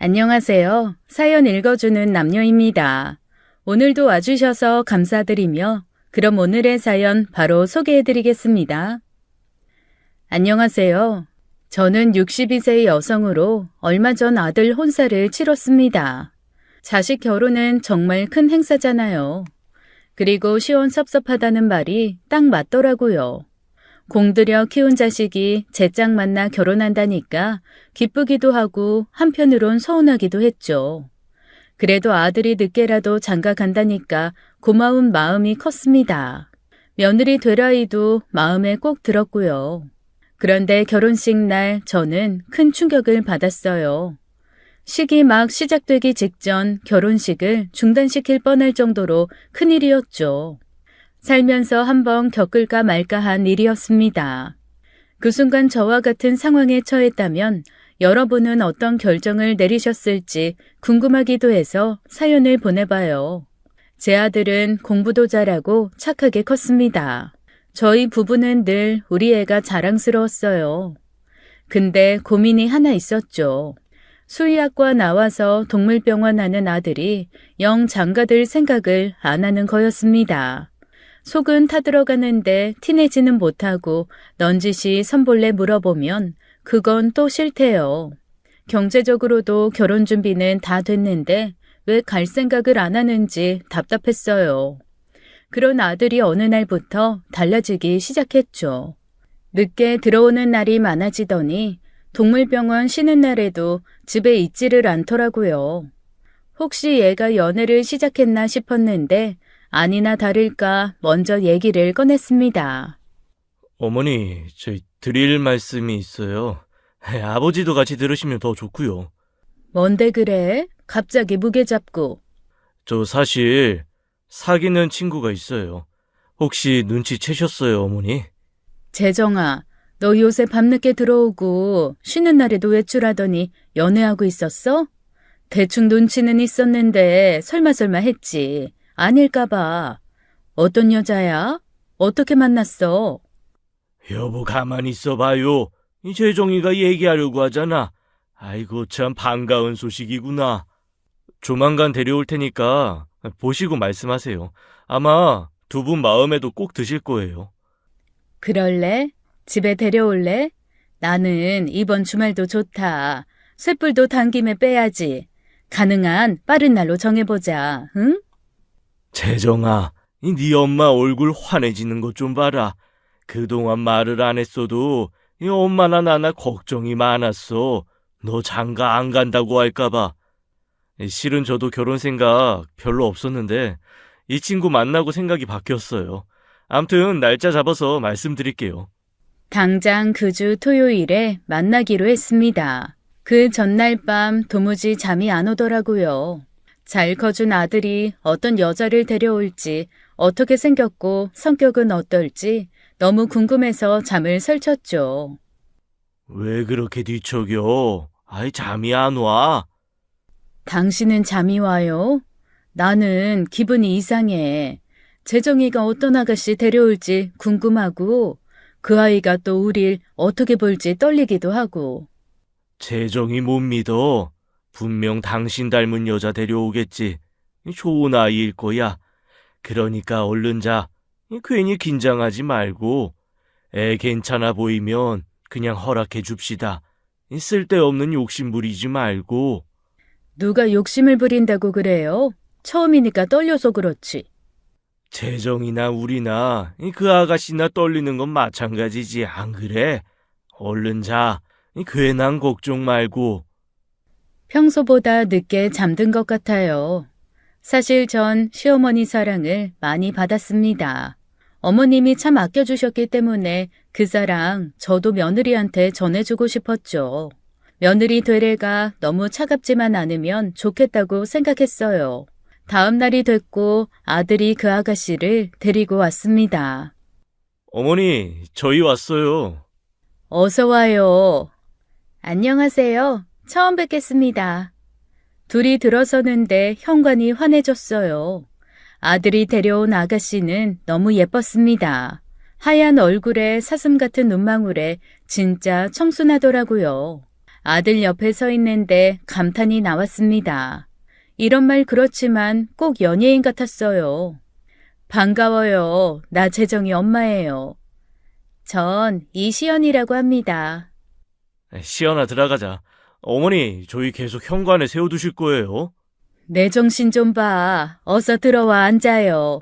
안녕하세요. 사연 읽어주는 남녀입니다. 오늘도 와주셔서 감사드리며 그럼 오늘의 사연 바로 소개해드리겠습니다. 안녕하세요. 저는 62세의 여성으로 얼마 전 아들 혼사를 치렀습니다. 자식 결혼은 정말 큰 행사잖아요. 그리고 시원섭섭하다는 말이 딱 맞더라고요. 공들여 키운 자식이 제 짝 만나 결혼한다니까 기쁘기도 하고 한편으론 서운하기도 했죠. 그래도 아들이 늦게라도 장가 간다니까 고마운 마음이 컸습니다. 며느리 될 아이도 마음에 꼭 들었고요. 그런데 결혼식 날 저는 큰 충격을 받았어요. 식이 막 시작되기 직전 결혼식을 중단시킬 뻔할 정도로 큰일이었죠. 살면서 한번 겪을까 말까 한 일이었습니다. 그 순간 저와 같은 상황에 처했다면 여러분은 어떤 결정을 내리셨을지 궁금하기도 해서 사연을 보내봐요. 제 아들은 공부도 잘하고 착하게 컸습니다. 저희 부부는 늘 우리 애가 자랑스러웠어요. 근데 고민이 하나 있었죠. 수의학과 나와서 동물병원 하는 아들이 영 장가들 생각을 안 하는 거였습니다. 속은 타들어가는데 티내지는 못하고 넌지시 선볼래 물어보면 그건 또 싫대요. 경제적으로도 결혼 준비는 다 됐는데 왜 갈 생각을 안 하는지 답답했어요. 그런 아들이 어느 날부터 달라지기 시작했죠. 늦게 들어오는 날이 많아지더니 동물병원 쉬는 날에도 집에 있지를 않더라고요. 혹시 얘가 연애를 시작했나 싶었는데 아니나 다를까 먼저 얘기를 꺼냈습니다. 어머니, 드릴 말씀이 있어요. 아버지도 같이 들으시면 더 좋고요. 뭔데 그래? 갑자기 무게 잡고. 저 사실 사귀는 친구가 있어요. 혹시 눈치채셨어요, 어머니? 재정아, 너 요새 밤늦게 들어오고 쉬는 날에도 외출하더니 연애하고 있었어? 대충 눈치는 있었는데 설마 했지. 아닐까봐. 어떤 여자야? 어떻게 만났어? 여보, 가만히 있어봐요. 이 재정이가 얘기하려고 하잖아. 아이고, 참 반가운 소식이구나. 조만간 데려올 테니까 보시고 말씀하세요. 아마 두 분 마음에도 꼭 드실 거예요. 그럴래? 집에 데려올래? 나는 이번 주말도 좋다. 쇳불도 당김에 빼야지. 가능한 빠른 날로 정해보자, 응? 재정아, 네 엄마 얼굴 환해지는 것 좀 봐라. 그동안 말을 안 했어도 이 엄마나 나나 걱정이 많았어. 너 장가 안 간다고 할까봐. 실은 저도 결혼 생각 별로 없었는데 이 친구 만나고 생각이 바뀌었어요. 암튼 날짜 잡아서 말씀드릴게요. 당장 그 주 토요일에 만나기로 했습니다. 그 전날 밤 도무지 잠이 안 오더라고요. 잘 커준 아들이 어떤 여자를 데려올지, 어떻게 생겼고 성격은 어떨지 너무 궁금해서 잠을 설쳤죠. 왜 그렇게 뒤척여? 아이, 잠이 안 와. 당신은 잠이 와요? 나는 기분이 이상해. 재정이가 어떤 아가씨 데려올지 궁금하고 그 아이가 또 우릴 어떻게 볼지 떨리기도 하고. 재정이 못 믿어. 분명 당신 닮은 여자 데려오겠지. 좋은 아이일 거야. 그러니까 얼른 자. 괜히 긴장하지 말고. 애 괜찮아 보이면 그냥 허락해 줍시다. 쓸데없는 욕심 부리지 말고. 누가 욕심을 부린다고 그래요? 처음이니까 떨려서 그렇지. 재정이나 우리나 그 아가씨나 떨리는 건 마찬가지지, 안 그래? 얼른 자. 괜한 걱정 말고. 평소보다 늦게 잠든 것 같아요. 사실 전 시어머니 사랑을 많이 받았습니다. 어머님이 참 아껴주셨기 때문에 그 사랑 저도 며느리한테 전해주고 싶었죠. 며느리 되래가 너무 차갑지만 않으면 좋겠다고 생각했어요. 다음 날이 됐고 아들이 그 아가씨를 데리고 왔습니다. 어머니, 저희 왔어요. 어서 와요. 안녕하세요. 처음 뵙겠습니다. 둘이 들어서는데 현관이 환해졌어요. 아들이 데려온 아가씨는 너무 예뻤습니다. 하얀 얼굴에 사슴 같은 눈망울에 진짜 청순하더라고요. 아들 옆에 서 있는데 감탄이 나왔습니다. 이런 말 그렇지만 꼭 연예인 같았어요. 반가워요. 나 재정이 엄마예요. 전 이시연이라고 합니다. 시연아, 들어가자. 어머니, 저희 계속 현관에 세워두실 거예요? 내 정신 좀 봐. 어서 들어와 앉아요.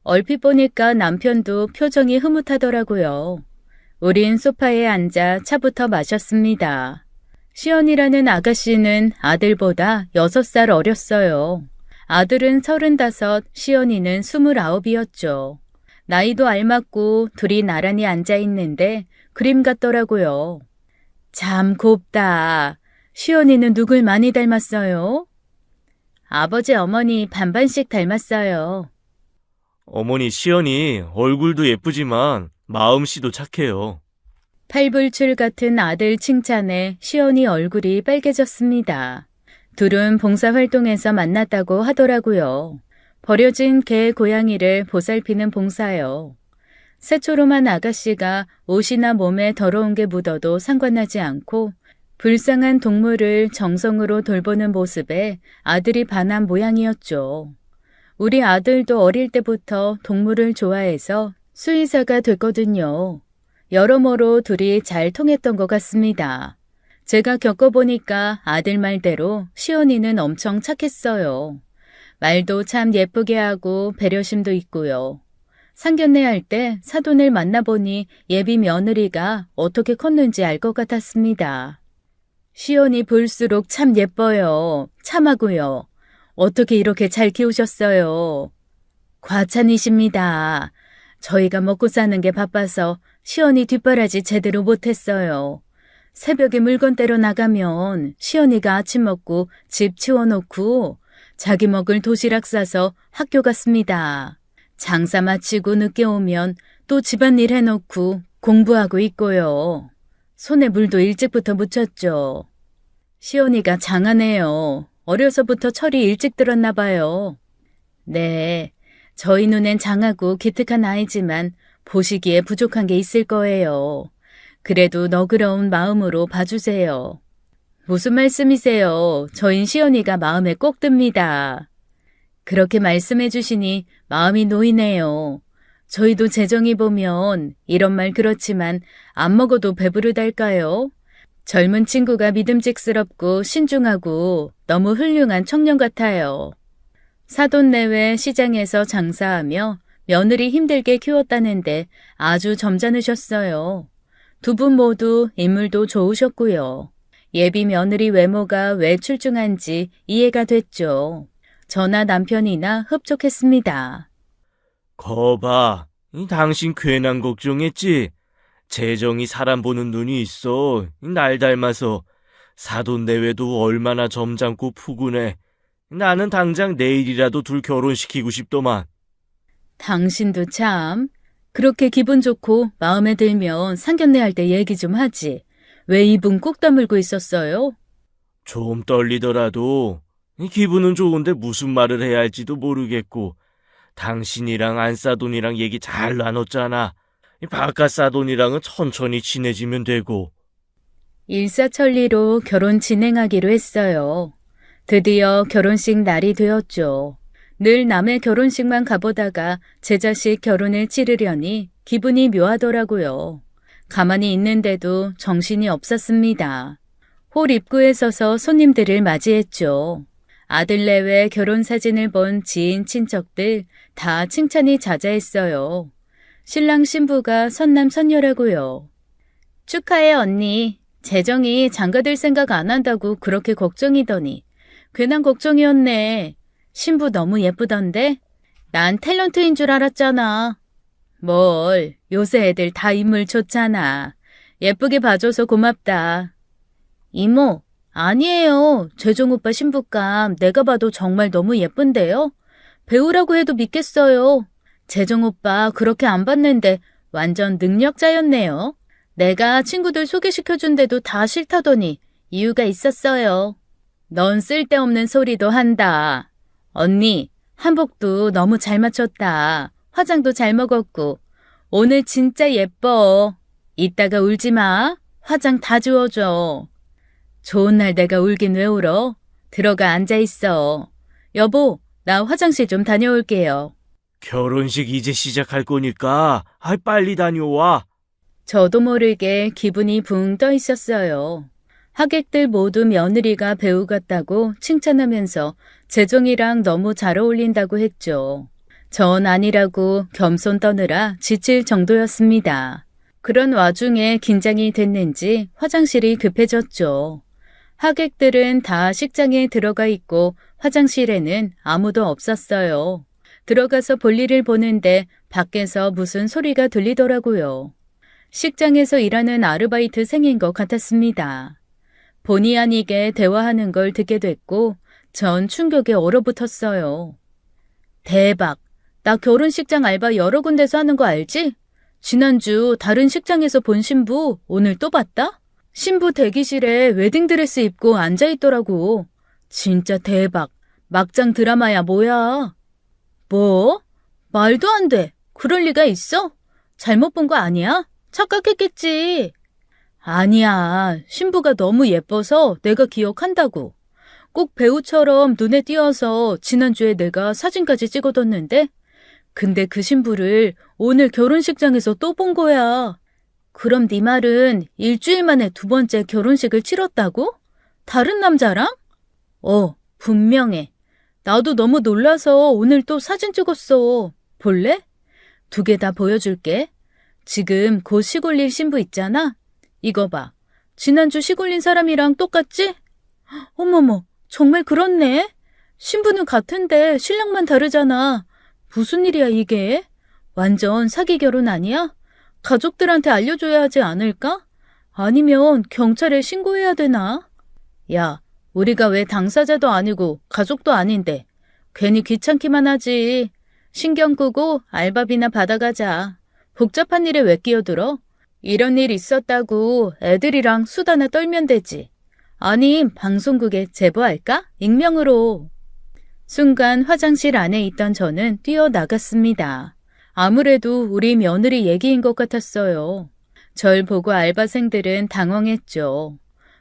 얼핏 보니까 남편도 표정이 흐뭇하더라고요. 우린 소파에 앉아 차부터 마셨습니다. 시연이라는 아가씨는 아들보다 6살 어렸어요. 아들은 35, 시연이는 29이었죠. 나이도 알맞고 둘이 나란히 앉아있는데 그림 같더라고요. 참 곱다. 시연이는 누굴 많이 닮았어요? 아버지 어머니 반반씩 닮았어요. 어머니, 시연이 얼굴도 예쁘지만 마음씨도 착해요. 팔불출 같은 아들 칭찬에 시연이 얼굴이 빨개졌습니다. 둘은 봉사활동에서 만났다고 하더라고요. 버려진 개 고양이를 보살피는 봉사요. 새초롬한 아가씨가 옷이나 몸에 더러운 게 묻어도 상관하지 않고 불쌍한 동물을 정성으로 돌보는 모습에 아들이 반한 모양이었죠. 우리 아들도 어릴 때부터 동물을 좋아해서 수의사가 됐거든요. 여러모로 둘이 잘 통했던 것 같습니다. 제가 겪어보니까 아들 말대로 시연이는 엄청 착했어요. 말도 참 예쁘게 하고 배려심도 있고요. 상견례 할 때 사돈을 만나보니 예비 며느리가 어떻게 컸는지 알 것 같았습니다. 시연이 볼수록 참 예뻐요. 참하고요. 어떻게 이렇게 잘 키우셨어요? 과찬이십니다. 저희가 먹고 사는 게 바빠서 시연이 뒷바라지 제대로 못했어요. 새벽에 물건 떼러 나가면 시연이가 아침 먹고 집 치워놓고 자기 먹을 도시락 싸서 학교 갔습니다. 장사 마치고 늦게 오면 또 집안일 해놓고 공부하고 있고요. 손에 물도 일찍부터 묻혔죠. 시연이가 장하네요. 어려서부터 철이 일찍 들었나 봐요. 네, 저희 눈엔 장하고 기특한 아이지만 보시기에 부족한 게 있을 거예요. 그래도 너그러운 마음으로 봐주세요. 무슨 말씀이세요? 저흰 시연이가 마음에 꼭 듭니다. 그렇게 말씀해 주시니 마음이 놓이네요. 저희도 재정이 보면 이런 말 그렇지만 안 먹어도 배부르달까요? 젊은 친구가 믿음직스럽고 신중하고 너무 훌륭한 청년 같아요. 사돈 내외 시장에서 장사하며 며느리 힘들게 키웠다는데 아주 점잖으셨어요. 두 분 모두 인물도 좋으셨고요. 예비 며느리 외모가 왜 출중한지 이해가 됐죠. 저나 남편이나 흡족했습니다. 거봐, 당신 괜한 걱정했지? 재정이 사람 보는 눈이 있어. 날 닮아서. 사돈 내외도 얼마나 점잖고 푸근해. 나는 당장 내일이라도 둘 결혼시키고 싶더만. 당신도 참. 그렇게 기분 좋고 마음에 들면 상견례 할 때 얘기 좀 하지. 왜 입은 꾹 다물고 있었어요? 좀 떨리더라도 기분은 좋은데 무슨 말을 해야 할지도 모르겠고 당신이랑 안사돈이랑 얘기 잘 나눴잖아. 바깥사돈이랑은 천천히 친해지면 되고. 일사천리로 결혼 진행하기로 했어요. 드디어 결혼식 날이 되었죠. 늘 남의 결혼식만 가보다가 제 자식 결혼을 치르려니 기분이 묘하더라고요. 가만히 있는데도 정신이 없었습니다. 홀 입구에 서서 손님들을 맞이했죠. 아들 내외 결혼 사진을 본 지인 친척들 다 칭찬이 자자했어요. 신랑 신부가 선남선녀라고요. 축하해 언니. 재정이 장가들 생각 안 한다고 그렇게 걱정이더니 괜한 걱정이었네. 신부 너무 예쁘던데? 난 탤런트인 줄 알았잖아. 뭘, 요새 애들 다 인물 좋잖아. 예쁘게 봐줘서 고맙다. 이모, 아니에요. 재정 오빠 신부감 내가 봐도 정말 너무 예쁜데요? 배우라고 해도 믿겠어요. 재정 오빠 그렇게 안 봤는데 완전 능력자였네요. 내가 친구들 소개시켜준데도 다 싫다더니 이유가 있었어요. 넌 쓸데없는 소리도 한다. 언니, 한복도 너무 잘 맞췄다. 화장도 잘 먹었고. 오늘 진짜 예뻐. 이따가 울지 마. 화장 다 지워줘. 좋은 날 내가 울긴 왜 울어? 들어가 앉아 있어. 여보, 나 화장실 좀 다녀올게요. 결혼식 이제 시작할 거니까 빨리 다녀와. 저도 모르게 기분이 붕 떠 있었어요. 하객들 모두 며느리가 배우 같다고 칭찬하면서 재정이랑 너무 잘 어울린다고 했죠. 전 아니라고 겸손 떠느라 지칠 정도였습니다. 그런 와중에 긴장이 됐는지 화장실이 급해졌죠. 하객들은 다 식장에 들어가 있고 화장실에는 아무도 없었어요. 들어가서 볼일을 보는데 밖에서 무슨 소리가 들리더라고요. 식장에서 일하는 아르바이트생인 것 같았습니다. 본의 아니게 대화하는 걸 듣게 됐고 전 충격에 얼어붙었어요. 대박! 나 결혼식장 알바 여러 군데서 하는 거 알지? 지난주 다른 식장에서 본 신부 오늘 또 봤다? 신부 대기실에 웨딩드레스 입고 앉아있더라고. 진짜 대박. 막장 드라마야 뭐야. 뭐? 말도 안 돼. 그럴 리가 있어? 잘못 본 거 아니야? 착각했겠지. 아니야. 신부가 너무 예뻐서 내가 기억한다고. 꼭 배우처럼 눈에 띄어서 지난주에 내가 사진까지 찍어뒀는데 근데 그 신부를 오늘 결혼식장에서 또 본 거야. 그럼 네 말은 일주일 만에 두 번째 결혼식을 치렀다고? 다른 남자랑? 분명해. 나도 너무 놀라서 오늘 또 사진 찍었어. 볼래? 2개 다 보여줄게. 지금 곧 시골릴 신부 있잖아? 이거 봐. 지난주 시골린 사람이랑 똑같지? 어머머, 정말 그렇네. 신부는 같은데 신랑만 다르잖아. 무슨 일이야 이게? 완전 사기 결혼 아니야? 가족들한테 알려줘야 하지 않을까? 아니면 경찰에 신고해야 되나? 야, 우리가 왜 당사자도 아니고 가족도 아닌데 괜히 귀찮기만 하지. 신경 끄고 알바비나 받아가자. 복잡한 일에 왜 끼어들어? 이런 일 있었다고 애들이랑 수다나 떨면 되지. 아님 방송국에 제보할까? 익명으로. 순간 화장실 안에 있던 저는 뛰어나갔습니다. 아무래도 우리 며느리 얘기인 것 같았어요. 절 보고 알바생들은 당황했죠.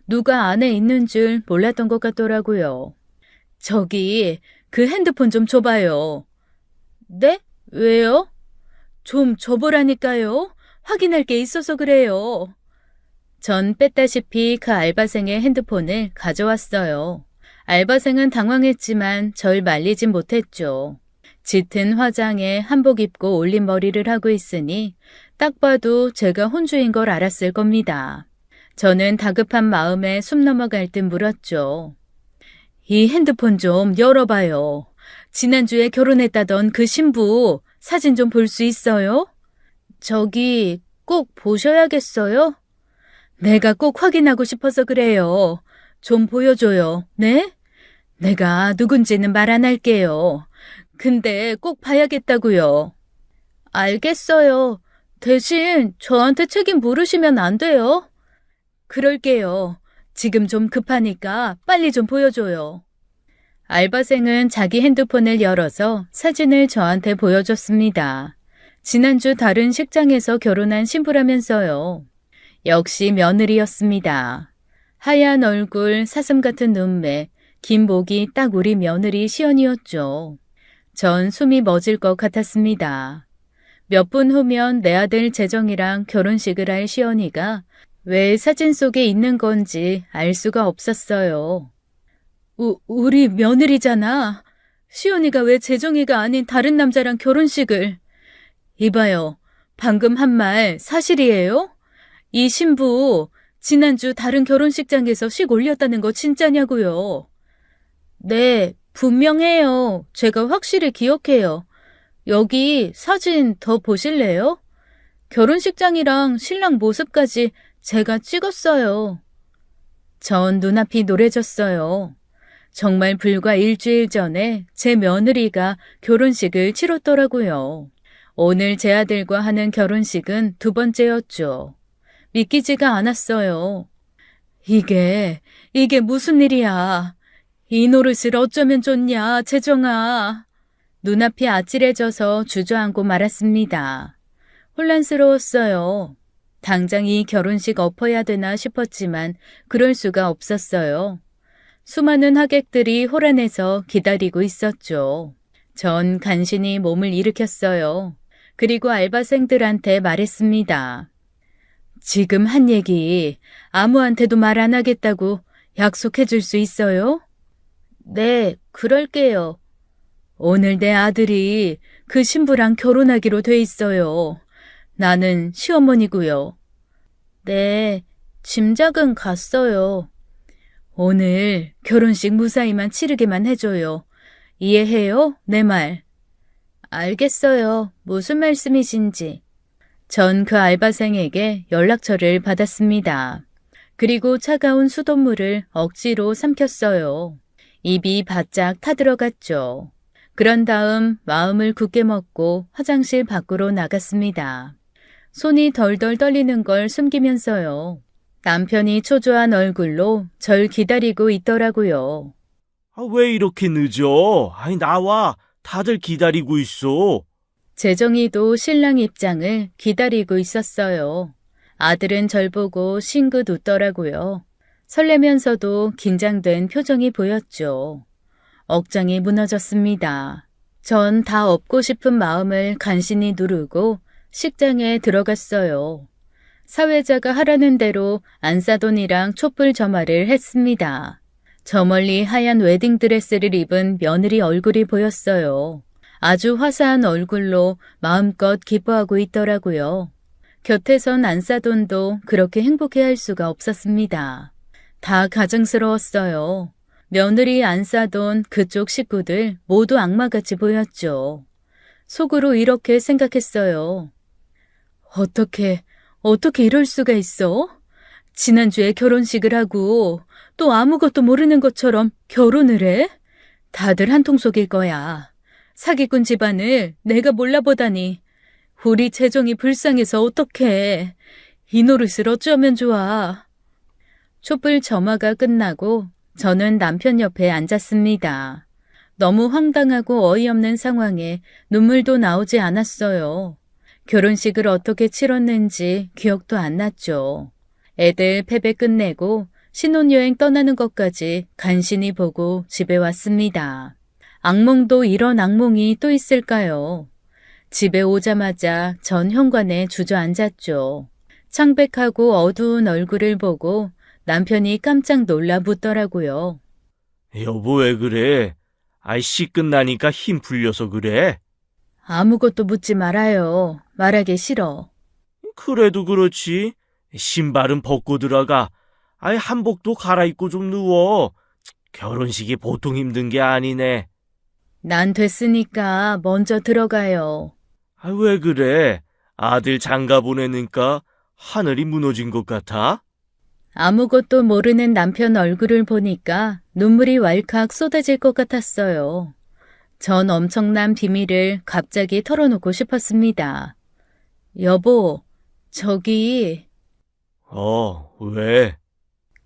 누가 안에 있는 줄 몰랐던 것 같더라고요. 저기 그 핸드폰 좀 줘봐요. 네? 왜요? 좀 줘보라니까요. 확인할 게 있어서 그래요. 전 뺐다시피 그 알바생의 핸드폰을 가져왔어요. 알바생은 당황했지만 절 말리진 못했죠. 짙은 화장에 한복 입고 올린 머리를 하고 있으니 딱 봐도 제가 혼주인 걸 알았을 겁니다. 저는 다급한 마음에 숨 넘어갈 듯 물었죠. 이 핸드폰 좀 열어봐요. 지난주에 결혼했다던 그 신부 사진 좀 볼 수 있어요? 저기 꼭 보셔야겠어요? 내가 꼭 확인하고 싶어서 그래요. 좀 보여줘요. 네? 내가 누군지는 말 안 할게요. 근데 꼭 봐야겠다고요. 알겠어요. 대신 저한테 책임 물으시면 안 돼요. 그럴게요. 지금 좀 급하니까 빨리 좀 보여줘요. 알바생은 자기 핸드폰을 열어서 사진을 저한테 보여줬습니다. 지난주 다른 식장에서 결혼한 신부라면서요. 역시 며느리였습니다. 하얀 얼굴, 사슴 같은 눈매, 긴 목이 딱 우리 며느리 시연이었죠. 전 숨이 멎을 것 같았습니다. 몇 분 후면 내 아들 재정이랑 결혼식을 할 시연이가 왜 사진 속에 있는 건지 알 수가 없었어요. 우리 며느리잖아. 시연이가 왜 재정이가 아닌 다른 남자랑 결혼식을. 이봐요. 방금 한 말 사실이에요? 이 신부 지난주 다른 결혼식장에서 식 올렸다는 거 진짜냐고요? 네, 분명해요. 제가 확실히 기억해요. 여기 사진 더 보실래요? 결혼식장이랑 신랑 모습까지 제가 찍었어요. 전 눈앞이 노래졌어요. 정말 불과 일주일 전에 제 며느리가 결혼식을 치렀더라고요. 오늘 제 아들과 하는 결혼식은 2번째였죠. 믿기지가 않았어요. 이게 무슨 일이야. 이 노릇을 어쩌면 좋냐, 재정아. 눈앞이 아찔해져서 주저앉고 말았습니다. 혼란스러웠어요. 당장 이 결혼식 엎어야 되나 싶었지만 그럴 수가 없었어요. 수많은 하객들이 홀 안에서 기다리고 있었죠. 전 간신히 몸을 일으켰어요. 그리고 알바생들한테 말했습니다. 지금 한 얘기 아무한테도 말 안 하겠다고 약속해 줄 수 있어요? 네, 그럴게요. 오늘 내 아들이 그 신부랑 결혼하기로 돼 있어요. 나는 시어머니고요. 네, 짐작은 갔어요. 오늘 결혼식 무사히만 치르게만 해줘요. 이해해요? 내 말. 알겠어요. 무슨 말씀이신지. 전 그 알바생에게 연락처를 받았습니다. 그리고 차가운 수돗물을 억지로 삼켰어요. 입이 바짝 타들어갔죠. 그런 다음 마음을 굳게 먹고 화장실 밖으로 나갔습니다. 손이 덜덜 떨리는 걸 숨기면서요. 남편이 초조한 얼굴로 절 기다리고 있더라고요. 왜 이렇게 늦어? 나와. 다들 기다리고 있어. 재정이도 신랑 입장을 기다리고 있었어요. 아들은 절 보고 싱긋 웃더라고요. 설레면서도 긴장된 표정이 보였죠. 억장이 무너졌습니다. 전 다 업고 싶은 마음을 간신히 누르고 식장에 들어갔어요. 사회자가 하라는 대로 안사돈이랑 촛불 점화를 했습니다. 저 멀리 하얀 웨딩드레스를 입은 며느리 얼굴이 보였어요. 아주 화사한 얼굴로 마음껏 기뻐하고 있더라고요. 곁에선 안사돈도 그렇게 행복해할 수가 없었습니다. 다 가증스러웠어요. 며느리 안사돈 그쪽 식구들 모두 악마같이 보였죠. 속으로 이렇게 생각했어요. 어떻게 이럴 수가 있어? 지난주에 결혼식을 하고 또 아무것도 모르는 것처럼 결혼을 해? 다들 한통속일 거야. 사기꾼 집안을 내가 몰라보다니. 우리 재정이 불쌍해서 어떡해. 이 노릇을 어쩌면 좋아. 촛불 점화가 끝나고 저는 남편 옆에 앉았습니다. 너무 황당하고 어이없는 상황에 눈물도 나오지 않았어요. 결혼식을 어떻게 치렀는지 기억도 안 났죠. 애들 패배 끝내고 신혼여행 떠나는 것까지 간신히 보고 집에 왔습니다. 악몽도 이런 악몽이 또 있을까요? 집에 오자마자 전 현관에 주저앉았죠. 창백하고 어두운 얼굴을 보고 남편이 깜짝 놀라 묻더라고요. 여보, 왜 그래? 씨 끝나니까 힘 풀려서 그래? 아무것도 묻지 말아요. 말하기 싫어. 그래도 그렇지. 신발은 벗고 들어가. 한복도 갈아입고 좀 누워. 결혼식이 보통 힘든 게 아니네. 난 됐으니까 먼저 들어가요. 왜 그래? 아들 장가 보내니까 하늘이 무너진 것 같아? 아무것도 모르는 남편 얼굴을 보니까 눈물이 왈칵 쏟아질 것 같았어요. 전 엄청난 비밀을 갑자기 털어놓고 싶었습니다. 여보, 저기, 왜?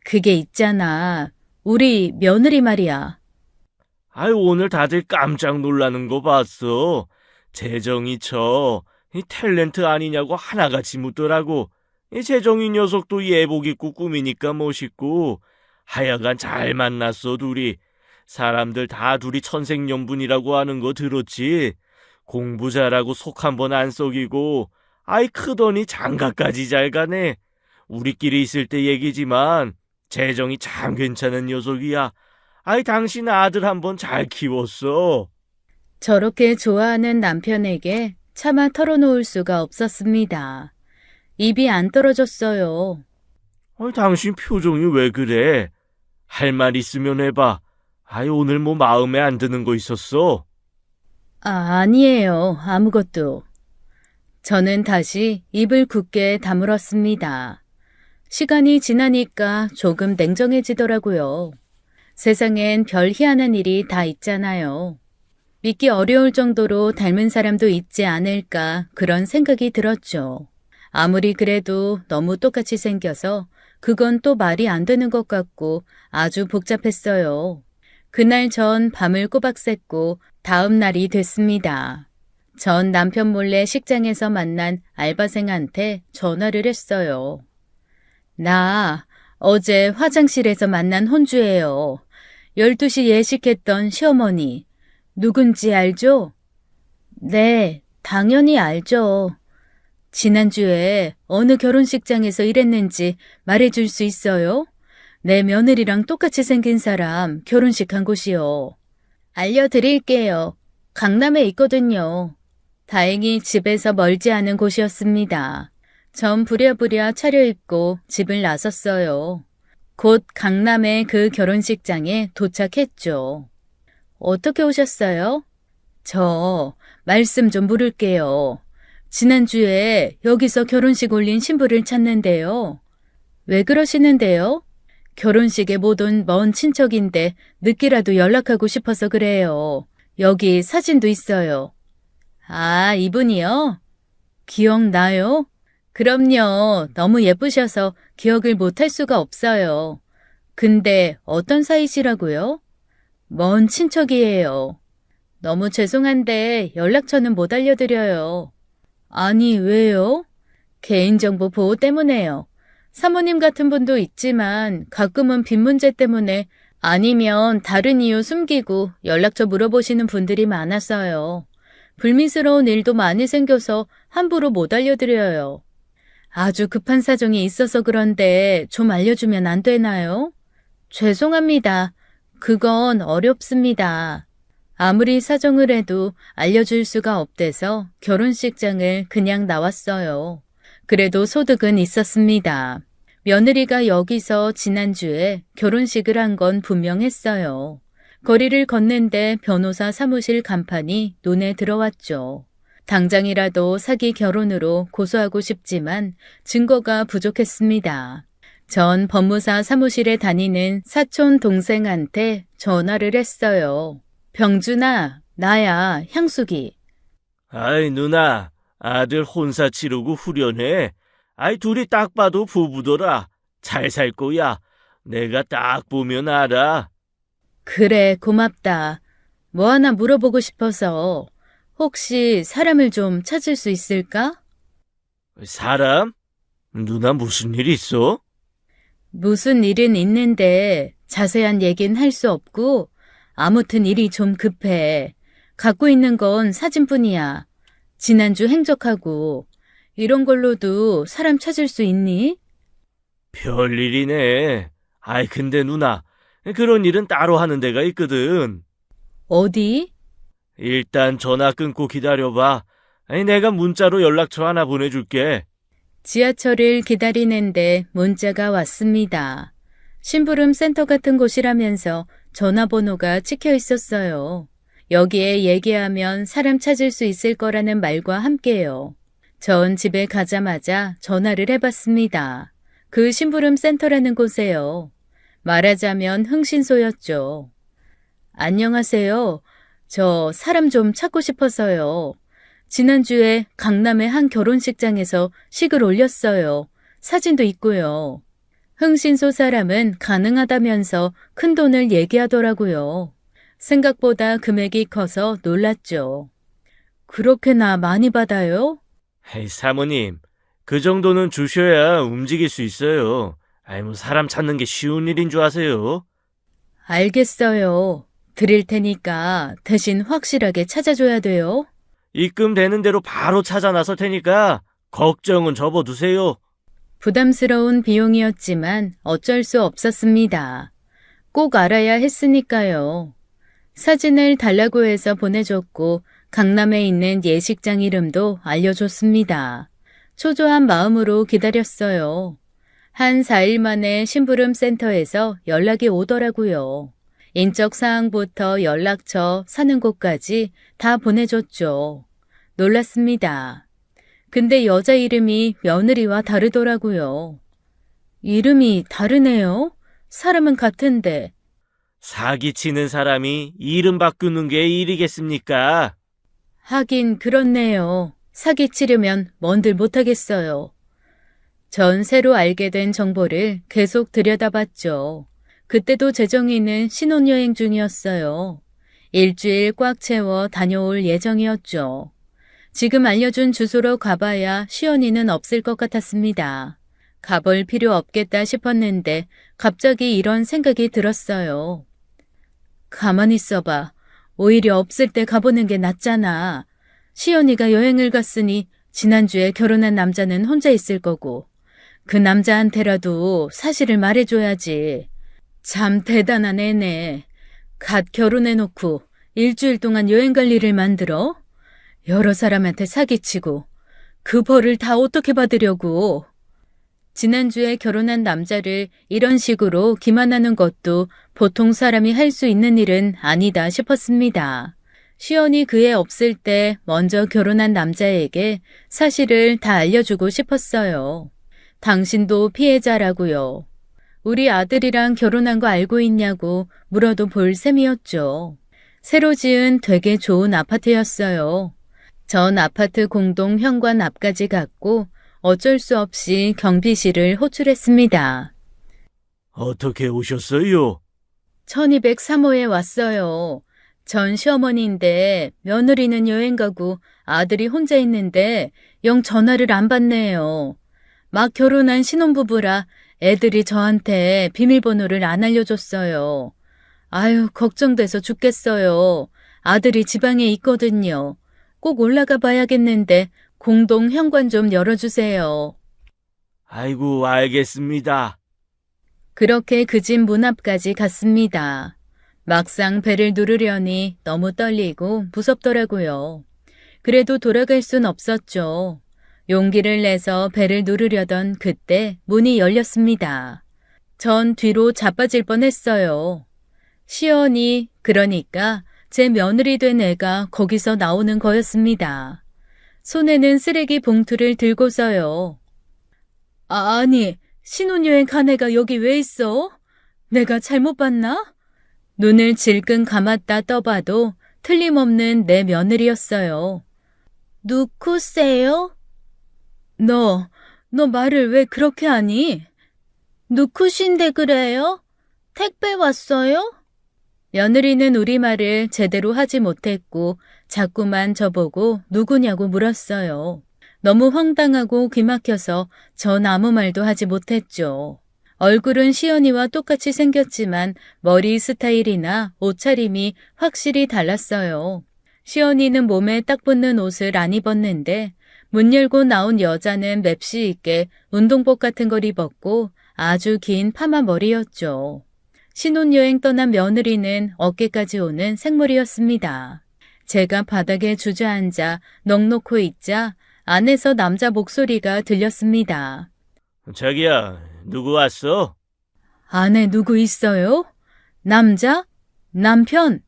그게 있잖아. 우리 며느리 말이야. 오늘 다들 깜짝 놀라는 거 봤어. 재정이 이 탤런트 아니냐고 하나같이 묻더라고. 이 재정이 녀석도 예복 입고 꾸미니까 멋있고, 하여간 잘 만났어, 둘이. 사람들 다 둘이 천생연분이라고 하는 거 들었지? 공부 잘하고 속 한 번 안 썩이고, 크더니 장가까지 잘 가네. 우리끼리 있을 때 얘기지만, 재정이 참 괜찮은 녀석이야. 당신 아들 한번 잘 키웠어. 저렇게 좋아하는 남편에게 차마 털어놓을 수가 없었습니다. 입이 안 떨어졌어요. 당신 표정이 왜 그래? 할 말 있으면 해봐. 오늘 뭐 마음에 안 드는 거 있었어? 아니에요. 아무것도. 저는 다시 입을 굳게 다물었습니다. 시간이 지나니까 조금 냉정해지더라고요. 세상엔 별 희한한 일이 다 있잖아요. 믿기 어려울 정도로 닮은 사람도 있지 않을까 그런 생각이 들었죠. 아무리 그래도 너무 똑같이 생겨서 그건 또 말이 안 되는 것 같고 아주 복잡했어요. 그날 전 밤을 꼬박 샜고 다음 날이 됐습니다. 전 남편 몰래 식장에서 만난 알바생한테 전화를 했어요. 나 어제 화장실에서 만난 혼주예요. 12시 예식했던 시어머니. 누군지 알죠? 네, 당연히 알죠. 지난주에 어느 결혼식장에서 일했는지 말해줄 수 있어요? 내 며느리랑 똑같이 생긴 사람 결혼식 한 곳이요. 알려드릴게요. 강남에 있거든요. 다행히 집에서 멀지 않은 곳이었습니다. 전 부랴부랴 차려입고 집을 나섰어요. 곧 강남의 그 결혼식장에 도착했죠. 어떻게 오셨어요? 저 말씀 좀 물을게요. 지난주에 여기서 결혼식 올린 신부를 찾는데요. 왜 그러시는데요? 결혼식에 못 온 먼 친척인데 늦게라도 연락하고 싶어서 그래요. 여기 사진도 있어요. 아, 이분이요? 기억나요? 그럼요. 너무 예쁘셔서 기억을 못할 수가 없어요. 근데 어떤 사이시라고요? 먼 친척이에요. 너무 죄송한데 연락처는 못 알려드려요. 아니, 왜요? 개인정보 보호 때문에요. 사모님 같은 분도 있지만 가끔은 빚 문제 때문에 아니면 다른 이유 숨기고 연락처 물어보시는 분들이 많아서요. 불미스러운 일도 많이 생겨서 함부로 못 알려드려요. 아주 급한 사정이 있어서 그런데 좀 알려주면 안 되나요? 죄송합니다. 그건 어렵습니다. 아무리 사정을 해도 알려줄 수가 없대서 결혼식장을 그냥 나왔어요. 그래도 소득은 있었습니다. 며느리가 여기서 지난주에 결혼식을 한 건 분명했어요. 거리를 걷는데 변호사 사무실 간판이 눈에 들어왔죠. 당장이라도 사기 결혼으로 고소하고 싶지만 증거가 부족했습니다. 전 법무사 사무실에 다니는 사촌 동생한테 전화를 했어요. 병준아, 나야, 향숙이. 아이, 누나, 아들 혼사 치르고 후련해. 아이, 둘이 딱 봐도 부부더라. 잘 살 거야. 내가 딱 보면 알아. 그래, 고맙다. 뭐 하나 물어보고 싶어서. 혹시 사람을 좀 찾을 수 있을까? 사람? 누나 무슨 일 있어? 무슨 일은 있는데 자세한 얘긴 할 수 없고 아무튼 일이 좀 급해. 갖고 있는 건 사진뿐이야. 지난주 행적하고 이런 걸로도 사람 찾을 수 있니? 별일이네. 아이, 근데 누나, 그런 일은 따로 하는 데가 있거든. 어디? 일단 전화 끊고 기다려봐. 아니, 내가 문자로 연락처 하나 보내줄게. 지하철을 기다리는데 문자가 왔습니다. 심부름 센터 같은 곳이라면서 전화번호가 찍혀 있었어요. 여기에 얘기하면 사람 찾을 수 있을 거라는 말과 함께요. 전 집에 가자마자 전화를 해봤습니다. 그 심부름 센터라는 곳에요. 말하자면 흥신소였죠. 안녕하세요. 저 사람 좀 찾고 싶어서요. 지난주에 강남의 한 결혼식장에서 식을 올렸어요. 사진도 있고요. 흥신소 사람은 가능하다면서 큰 돈을 얘기하더라고요. 생각보다 금액이 커서 놀랐죠. 그렇게나 많이 받아요? 에이, 사모님, 그 정도는 주셔야 움직일 수 있어요. 아이, 뭐 사람 찾는 게 쉬운 일인 줄 아세요? 알겠어요. 드릴 테니까 대신 확실하게 찾아줘야 돼요. 입금되는 대로 바로 찾아 나설 테니까 걱정은 접어두세요. 부담스러운 비용이었지만 어쩔 수 없었습니다. 꼭 알아야 했으니까요. 사진을 달라고 해서 보내줬고 강남에 있는 예식장 이름도 알려줬습니다. 초조한 마음으로 기다렸어요. 한 4일 만에 심부름 센터에서 연락이 오더라고요. 인적 사항부터 연락처, 사는 곳까지 다 보내줬죠. 놀랐습니다. 근데 여자 이름이 며느리와 다르더라고요. 이름이 다르네요? 사람은 같은데. 사기치는 사람이 이름 바꾸는 게 일이겠습니까? 하긴 그렇네요. 사기치려면 뭔들 못하겠어요. 전 새로 알게 된 정보를 계속 들여다봤죠. 그때도 재정이는 신혼여행 중이었어요. 일주일 꽉 채워 다녀올 예정이었죠. 지금 알려준 주소로 가봐야 시연이는 없을 것 같았습니다. 가볼 필요 없겠다 싶었는데 갑자기 이런 생각이 들었어요. 가만히 있어봐. 오히려 없을 때 가보는 게 낫잖아. 시연이가 여행을 갔으니 지난주에 결혼한 남자는 혼자 있을 거고 그 남자한테라도 사실을 말해줘야지. 참 대단한 애네. 갓 결혼해놓고 일주일 동안 여행 갈 일을 만들어? 여러 사람한테 사기치고 그 벌을 다 어떻게 받으려고. 지난주에 결혼한 남자를 이런 식으로 기만하는 것도 보통 사람이 할 수 있는 일은 아니다 싶었습니다. 시연이 그 애 없을 때 먼저 결혼한 남자에게 사실을 다 알려주고 싶었어요. 당신도 피해자라고요. 우리 아들이랑 결혼한 거 알고 있냐고 물어도 볼 셈이었죠. 새로 지은 되게 좋은 아파트였어요. 전 아파트 공동 현관 앞까지 갔고 어쩔 수 없이 경비실을 호출했습니다. 어떻게 오셨어요? 1203호에 왔어요. 전 시어머니인데 며느리는 여행 가고 아들이 혼자 있는데 영 전화를 안 받네요. 막 결혼한 신혼부부라 애들이 저한테 비밀번호를 안 알려줬어요. 아유, 걱정돼서 죽겠어요. 아들이 지방에 있거든요. 꼭 올라가 봐야겠는데 공동 현관 좀 열어주세요. 아이고, 알겠습니다. 그렇게 그 집 문 앞까지 갔습니다. 막상 배를 누르려니 너무 떨리고 무섭더라고요. 그래도 돌아갈 순 없었죠. 용기를 내서 배를 누르려던 그때 문이 열렸습니다. 전 뒤로 자빠질 뻔했어요. 시연이, 그러니까 제 며느리 된 애가 거기서 나오는 거였습니다. 손에는 쓰레기 봉투를 들고서요. 아니, 신혼여행 간 애가 여기 왜 있어? 내가 잘못 봤나? 눈을 질끈 감았다 떠봐도 틀림없는 내 며느리였어요. 누구세요? 너 말을 왜 그렇게 하니? 누구신데 그래요? 택배 왔어요? 며느리는 우리말을 제대로 하지 못했고 자꾸만 저보고 누구냐고 물었어요. 너무 황당하고 귀막혀서 전 아무 말도 하지 못했죠. 얼굴은 시연이와 똑같이 생겼지만 머리 스타일이나 옷차림이 확실히 달랐어요. 시연이는 몸에 딱 붙는 옷을 안 입었는데 문 열고 나온 여자는 맵시 있게 운동복 같은 걸 입었고 아주 긴 파마 머리였죠. 신혼여행 떠난 며느리는 어깨까지 오는 생머리였습니다. 제가 바닥에 주저앉아 넋놓고 있자 안에서 남자 목소리가 들렸습니다. 자기야, 누구 왔어? 안에 누구 있어요? 남자? 남편?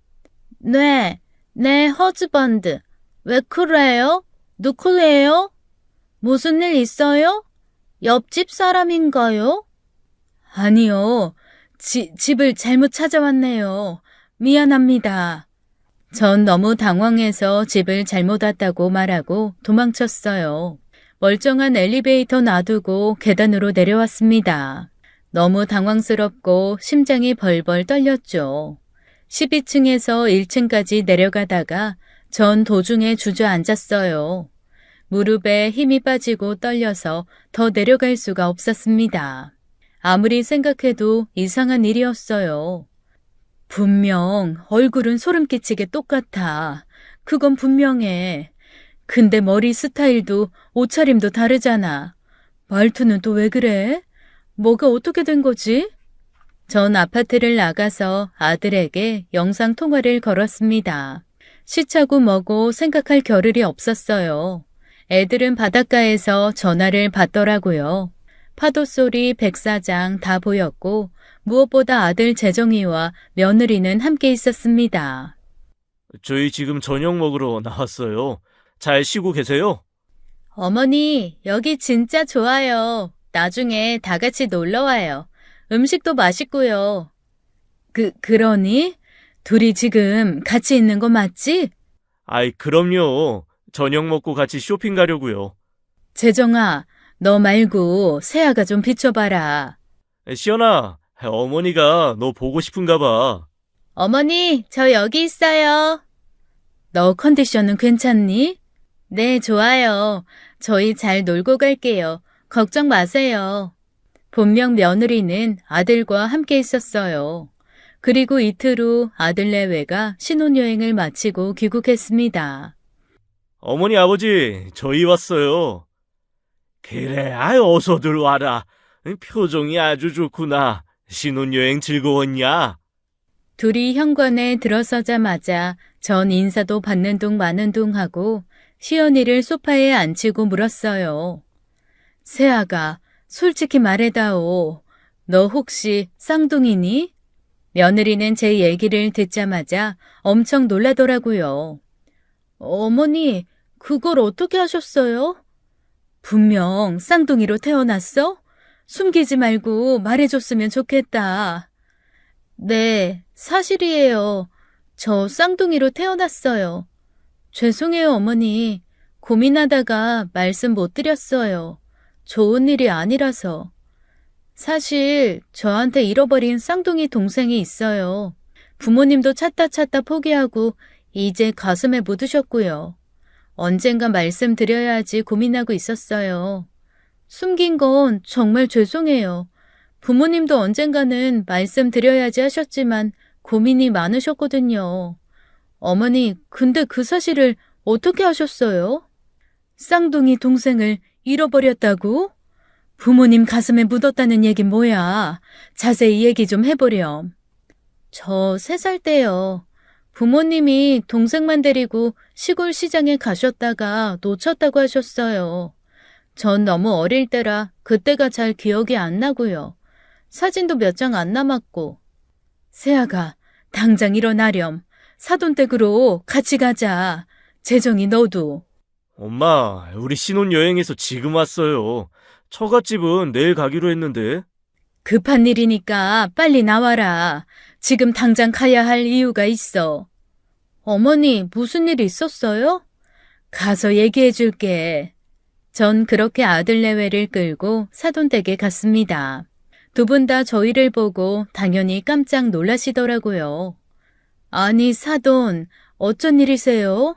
네, 내 허즈번드. 왜 그래요? 누구예요? 무슨 일 있어요? 옆집 사람인가요? 아니요. 집을 잘못 찾아왔네요. 미안합니다. 전 너무 당황해서 집을 잘못 왔다고 말하고 도망쳤어요. 멀쩡한 엘리베이터 놔두고 계단으로 내려왔습니다. 너무 당황스럽고 심장이 벌벌 떨렸죠. 12층에서 1층까지 내려가다가 전 도중에 주저앉았어요. 무릎에 힘이 빠지고 떨려서 더 내려갈 수가 없었습니다. 아무리 생각해도 이상한 일이었어요. 분명 얼굴은 소름 끼치게 똑같아. 그건 분명해. 근데 머리 스타일도 옷차림도 다르잖아. 말투는 또 왜 그래? 뭐가 어떻게 된 거지? 전 아파트를 나가서 아들에게 영상통화를 걸었습니다. 시차고 뭐고 생각할 겨를이 없었어요. 애들은 바닷가에서 전화를 받더라고요. 파도 소리, 백사장 다 보였고 무엇보다 아들 재정이와 며느리는 함께 있었습니다. 저희 지금 저녁 먹으러 나왔어요. 잘 쉬고 계세요? 어머니, 여기 진짜 좋아요. 나중에 다 같이 놀러 와요. 음식도 맛있고요. 그러니? 둘이 지금 같이 있는 거 맞지? 아이, 그럼요. 저녁 먹고 같이 쇼핑 가려고요. 재정아, 너 말고 세아가 좀 비춰봐라. 시연아, 어머니가 너 보고 싶은가 봐. 어머니, 저 여기 있어요. 너 컨디션은 괜찮니? 네, 좋아요. 저희 잘 놀고 갈게요. 걱정 마세요. 본명 며느리는 아들과 함께 있었어요. 그리고 이틀 후 아들 내외가 신혼여행을 마치고 귀국했습니다. 어머니, 아버지, 저희 왔어요. 그래, 아유, 어서들 와라. 표정이 아주 좋구나. 신혼여행 즐거웠냐? 둘이 현관에 들어서자마자 전 인사도 받는 둥 마는 둥 하고 시연이를 소파에 앉히고 물었어요. 새아가 솔직히 말해다오. 너 혹시 쌍둥이니? 며느리는 제 얘기를 듣자마자 엄청 놀라더라고요. 어머니, 그걸 어떻게 하셨어요? 분명 쌍둥이로 태어났어? 숨기지 말고 말해줬으면 좋겠다. 네, 사실이에요. 저 쌍둥이로 태어났어요. 죄송해요, 어머니. 고민하다가 말씀 못 드렸어요. 좋은 일이 아니라서. 사실 저한테 잃어버린 쌍둥이 동생이 있어요. 부모님도 찾다 포기하고 이제 가슴에 묻으셨고요. 언젠가 말씀드려야지 고민하고 있었어요. 숨긴 건 정말 죄송해요. 부모님도 언젠가는 말씀드려야지 하셨지만 고민이 많으셨거든요. 어머니, 근데 그 사실을 어떻게 하셨어요? 쌍둥이 동생을 잃어버렸다고? 부모님 가슴에 묻었다는 얘기 뭐야? 자세히 얘기 좀 해보렴. 저 3살 때요. 부모님이 동생만 데리고 시골 시장에 가셨다가 놓쳤다고 하셨어요. 전 너무 어릴 때라 그때가 잘 기억이 안 나고요. 사진도 몇 장 안 남았고. 세아가 당장 일어나렴. 사돈댁으로 같이 가자. 재정이 너도. 엄마, 우리 신혼여행에서 지금 왔어요. 처갓집은 내일 가기로 했는데. 급한 일이니까 빨리 나와라. 지금 당장 가야 할 이유가 있어. 어머니, 무슨 일 있었어요? 가서 얘기해 줄게. 전 그렇게 아들 내외를 끌고 사돈댁에 갔습니다. 두 분 다 저희를 보고 당연히 깜짝 놀라시더라고요. 아니, 사돈, 어쩐 일이세요?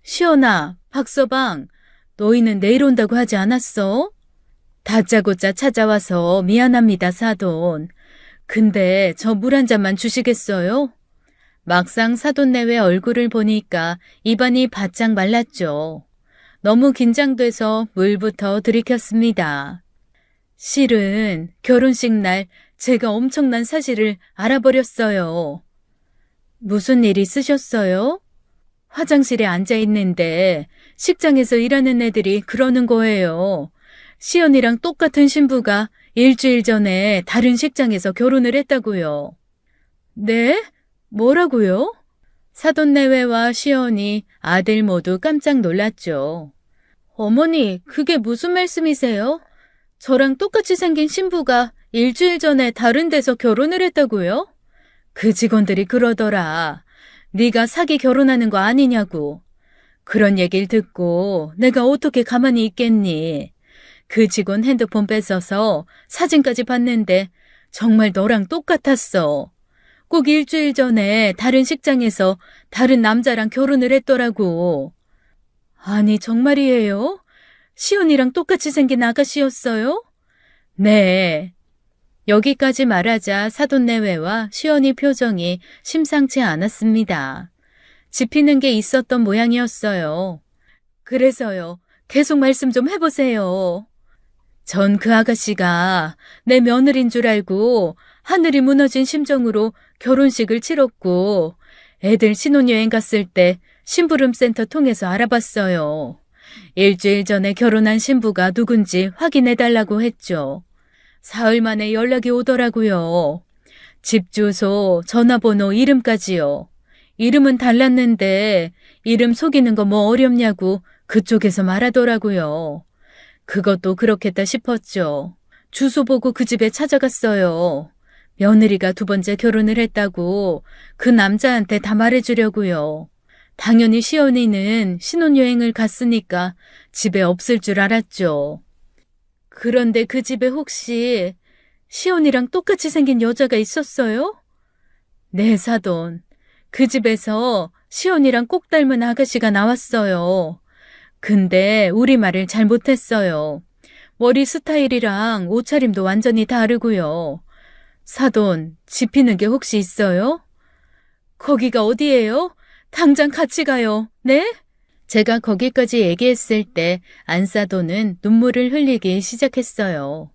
시연아, 박서방, 너희는 내일 온다고 하지 않았어? 다짜고짜 찾아와서 미안합니다, 사돈. 근데 저 물 한 잔만 주시겠어요? 막상 사돈 내외 얼굴을 보니까 입안이 바짝 말랐죠. 너무 긴장돼서 물부터 들이켰습니다. 실은 결혼식 날 제가 엄청난 사실을 알아버렸어요. 무슨 일 있으셨어요? 화장실에 앉아 있는데 식장에서 일하는 애들이 그러는 거예요. 시연이랑 똑같은 신부가 일주일 전에 다른 식장에서 결혼을 했다고요. 네? 뭐라고요? 사돈내외와 시연이 아들 모두 깜짝 놀랐죠. 어머니, 그게 무슨 말씀이세요? 저랑 똑같이 생긴 신부가 일주일 전에 다른 데서 결혼을 했다고요? 그 직원들이 그러더라. 네가 사기 결혼하는 거 아니냐고. 그런 얘기를 듣고 내가 어떻게 가만히 있겠니? 그 직원 핸드폰 뺏어서 사진까지 봤는데 정말 너랑 똑같았어. 꼭 일주일 전에 다른 식장에서 다른 남자랑 결혼을 했더라고. 아니, 정말이에요? 시온이랑 똑같이 생긴 아가씨였어요? 네. 여기까지 말하자 사돈내외와 시온이 표정이 심상치 않았습니다. 짚히는 게 있었던 모양이었어요. 그래서요. 계속 말씀 좀 해보세요. 전 그 아가씨가 내 며느리인 줄 알고 하늘이 무너진 심정으로 결혼식을 치렀고 애들 신혼여행 갔을 때 심부름센터 통해서 알아봤어요. 일주일 전에 결혼한 신부가 누군지 확인해달라고 했죠. 사흘 만에 연락이 오더라고요. 집 주소, 전화번호, 이름까지요. 이름은 달랐는데 이름 속이는 거 뭐 어렵냐고 그쪽에서 말하더라고요. 그것도 그렇겠다 싶었죠. 주소 보고 그 집에 찾아갔어요. 며느리가 2번째 결혼을 했다고 그 남자한테 다 말해주려고요. 당연히 시연이는 신혼여행을 갔으니까 집에 없을 줄 알았죠. 그런데 그 집에 혹시 시온이랑 똑같이 생긴 여자가 있었어요? 네, 사돈. 그 집에서 시온이랑 꼭 닮은 아가씨가 나왔어요. 근데 우리말을 잘 못했어요. 머리 스타일이랑 옷차림도 완전히 다르고요. 사돈, 집히는 게 혹시 있어요? 거기가 어디예요? 당장 같이 가요. 네? 제가 거기까지 얘기했을 때 안사돈은 눈물을 흘리기 시작했어요.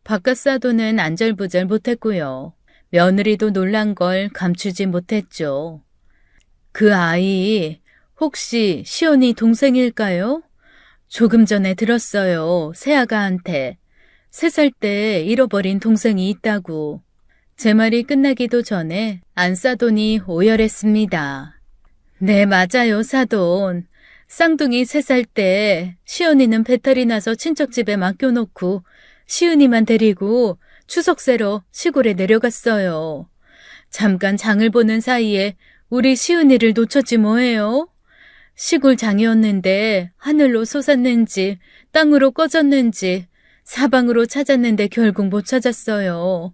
바깥사돈은 안절부절 못했고요. 며느리도 놀란 걸 감추지 못했죠. 그 아이 혹시 시온이 동생일까요? 조금 전에 들었어요. 새아가한테. 3살 때 잃어버린 동생이 있다고. 제 말이 끝나기도 전에 안사돈이 오열했습니다. 네, 맞아요, 사돈. 쌍둥이 3살 때 시온이는 배탈이 나서 친척 집에 맡겨놓고 시은이만 데리고 추석 새러 시골에 내려갔어요. 잠깐 장을 보는 사이에 우리 시은이를 놓쳤지 뭐예요? 시골 장이었는데 하늘로 솟았는지 땅으로 꺼졌는지 사방으로 찾았는데 결국 못 찾았어요.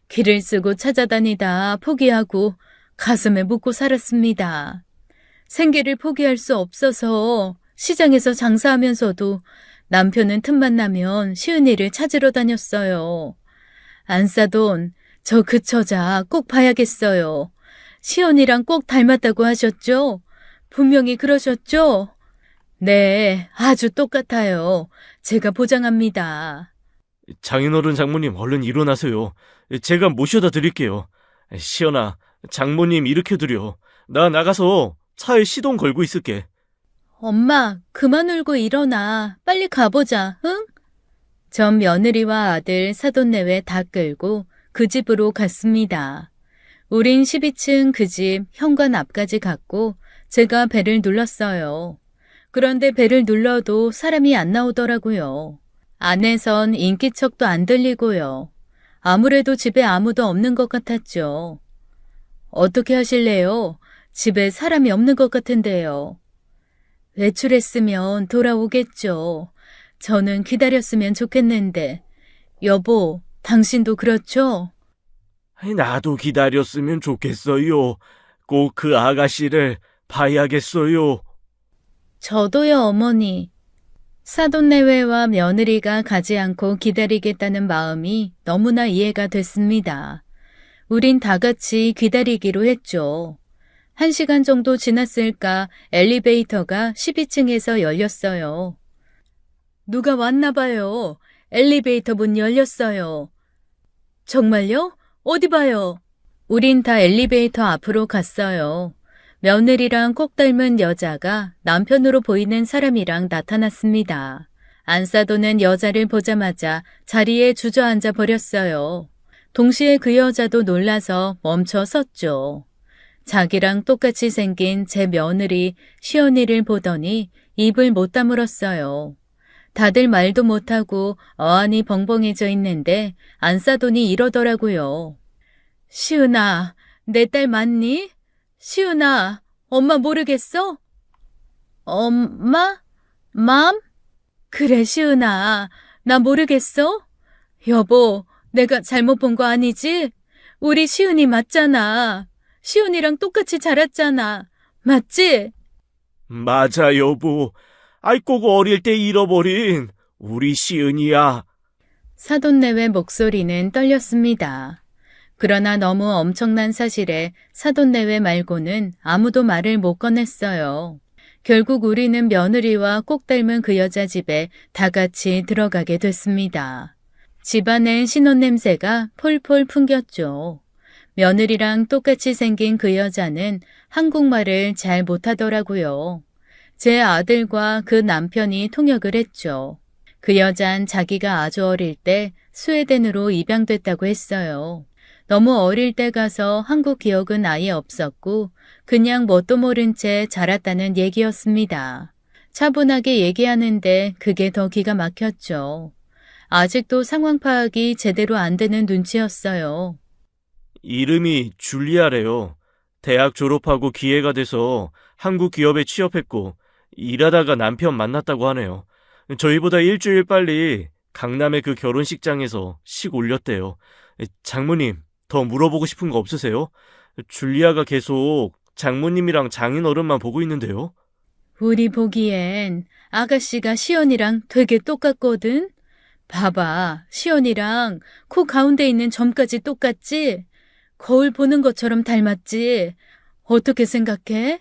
길을 쓰고 찾아다니다 포기하고 가슴에 묻고 살았습니다. 생계를 포기할 수 없어서 시장에서 장사하면서도 남편은 틈만 나면 시은이를 찾으러 다녔어요. 안사돈, 저 그 처자 꼭 봐야겠어요. 시은이랑 꼭 닮았다고 하셨죠? 분명히 그러셨죠? 네, 아주 똑같아요. 제가 보장합니다. 장인어른 장모님 얼른 일어나세요. 제가 모셔다 드릴게요. 시연아, 장모님 일으켜드려. 나 나가서 차에 시동 걸고 있을게. 엄마, 그만 울고 일어나. 빨리 가보자, 응? 전 며느리와 아들 사돈내외 다 끌고 그 집으로 갔습니다. 우린 12층 그 집 현관 앞까지 갔고 제가 벨을 눌렀어요. 그런데 벨을 눌러도 사람이 안 나오더라고요. 안에선 인기척도 안 들리고요. 아무래도 집에 아무도 없는 것 같았죠. 어떻게 하실래요? 집에 사람이 없는 것 같은데요. 외출했으면 돌아오겠죠. 저는 기다렸으면 좋겠는데. 여보, 당신도 그렇죠? 나도 기다렸으면 좋겠어요. 꼭 그 아가씨를 봐야겠어요. 저도요, 어머니. 사돈내외와 며느리가 가지 않고 기다리겠다는 마음이 너무나 이해가 됐습니다. 우린 다 같이 기다리기로 했죠. 1시간 정도 지났을까 엘리베이터가 12층에서 열렸어요. 누가 왔나 봐요. 엘리베이터 문 열렸어요. 정말요? 어디 봐요? 우린 다 엘리베이터 앞으로 갔어요. 며느리랑 꼭 닮은 여자가 남편으로 보이는 사람이랑 나타났습니다. 안사돈은 여자를 보자마자 자리에 주저앉아 버렸어요. 동시에 그 여자도 놀라서 멈춰 섰죠. 자기랑 똑같이 생긴 제 며느리 시연이를 보더니 입을 못 다물었어요. 다들 말도 못하고 어안이 벙벙해져 있는데 안사돈이 이러더라고요. 시은아, 내 딸 맞니? 시은아, 엄마 모르겠어? 엄마? 맘? 그래, 시은아, 나 모르겠어? 여보, 내가 잘못 본 거 아니지? 우리 시은이 맞잖아. 시은이랑 똑같이 자랐잖아. 맞지? 맞아, 여보. 아이, 꼭 어릴 때 잃어버린 우리 시은이야. 사돈내외 목소리는 떨렸습니다. 그러나 너무 엄청난 사실에 사돈내외 말고는 아무도 말을 못 꺼냈어요. 결국 우리는 며느리와 꼭 닮은 그 여자 집에 다 같이 들어가게 됐습니다. 집안엔 신혼 냄새가 폴폴 풍겼죠. 며느리랑 똑같이 생긴 그 여자는 한국말을 잘 못하더라고요. 제 아들과 그 남편이 통역을 했죠. 그 여잔 자기가 아주 어릴 때 스웨덴으로 입양됐다고 했어요. 너무 어릴 때 가서 한국 기억은 아예 없었고 그냥 뭣도 모른 채 자랐다는 얘기였습니다. 차분하게 얘기하는데 그게 더 기가 막혔죠. 아직도 상황 파악이 제대로 안 되는 눈치였어요. 이름이 줄리아래요. 대학 졸업하고 기회가 돼서 한국 기업에 취업했고 일하다가 남편 만났다고 하네요. 저희보다 일주일 빨리 강남의 그 결혼식장에서 식 올렸대요. 장모님, 더 물어보고 싶은 거 없으세요? 줄리아가 계속 장모님이랑 장인어른만 보고 있는데요. 우리 보기엔 아가씨가 시연이랑 되게 똑같거든? 봐봐, 시연이랑 코 가운데 있는 점까지 똑같지? 거울 보는 것처럼 닮았지? 어떻게 생각해?